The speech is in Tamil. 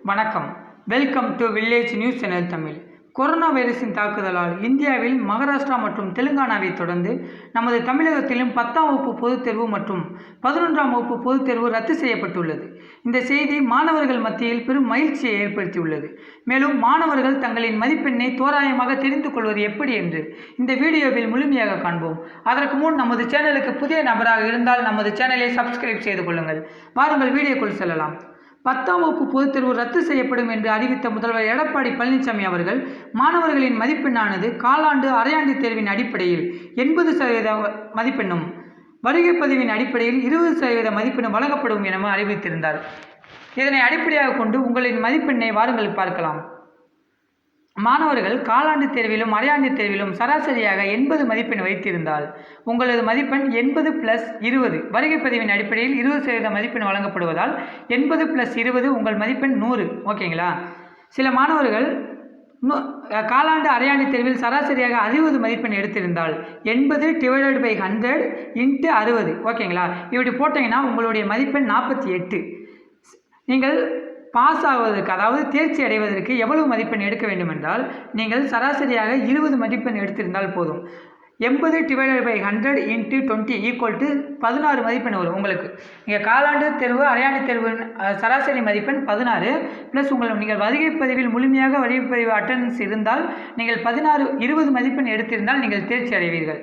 வணக்கம். Welcome to village news channel Tamil. Corona வைரஸின் தாக்குதலால் இந்தியாவில் மகாராஷ்டிரா மற்றும் தெலுங்கானாவை தொடர்ந்து நமது தமிழகத்திலும் 10ஆம் வகுப்பு பொதுத் தேர்வு மற்றும் 11ஆம் வகுப்பு பொதுத் தேர்வு ரத்து செய்யப்பட்டுள்ளது. இந்த செய்தி மாணவர்கள் மத்தியில் பெரும் மகிழ்ச்சியை ஏற்படுத்தியுள்ளது. மேலும் மாணவர்கள் தங்களின் மதிப்பெண்ணை தோராயமாக தெரிந்து கொள்வது எப்படி என்று இந்த வீடியோவில் முழுமையாக காண்போம். அதற்கு முன் நமது சேனலுக்கு புதிய நபராக இருந்தால் நமது சேனலை சப்ஸ்கிரைப் செய்து கொள்ளுங்கள். வாருங்கள் வீடியோக்குள் செல்லலாம். 10ஆம் வகுப்பு பொதுத் தேர்வு ரத்து செய்யப்படும் என்று அறிவித்த முதல்வர் எடப்பாடி பழனிசாமி அவர்கள் மாணவர்களின் மதிப்பெண்ணானது காலாண்டு அரையாண்டு தேர்வின் அடிப்படையில் 80% மதிப்பெண்ணும் வருகை பதிவின் அடிப்படையில் 20% மதிப்பெண்ணும் வழங்கப்படும் என அறிவித்திருந்தார். இதனை அடிப்படையாக கொண்டு உங்களின் மதிப்பெண்ணை வாருங்கள் பார்க்கலாம். மாணவர்கள் காலாண்டு தேர்விலும் அரையாண்டு தேர்விலும் சராசரியாக 80 மதிப்பெண் வைத்திருந்தால் உங்களது மதிப்பெண் 80+20 வருகை பதிவின் அடிப்படையில் 20% மதிப்பெண் வழங்கப்படுவதால் 80+20 உங்கள் மதிப்பெண் 100. ஓகேங்களா? சில மாணவர்கள் காலாண்டு அரையாண்டு தேர்வில் சராசரியாக 60 மதிப்பெண் எடுத்திருந்தால் 80/100 × 60. ஓகேங்களா? இப்படி போட்டிங்கன்னா உங்களுடைய மதிப்பெண் 48. நீங்கள் பாஸ் ஆவதற்கு, அதாவது தேர்ச்சி அடைவதற்கு எவ்வளவு மதிப்பெண் எடுக்க வேண்டும் என்றால் நீங்கள் சராசரியாக 20 மதிப்பெண் எடுத்திருந்தால் போதும். 80/100 × 20 16 மதிப்பெண் வரும் உங்களுக்கு. நீங்கள் காலாண்டு தேர்வு அரையாண்டு தேர்வு சராசரி மதிப்பெண் 16 ப்ளஸ் நீங்கள் வருகை பதிவில் முழுமையாக வருகை பதிவு அட்டெண்டன்ஸ் இருந்தால் நீங்கள் 20 மதிப்பெண் எடுத்திருந்தால் நீங்கள் தேர்ச்சி அடைவீர்கள்.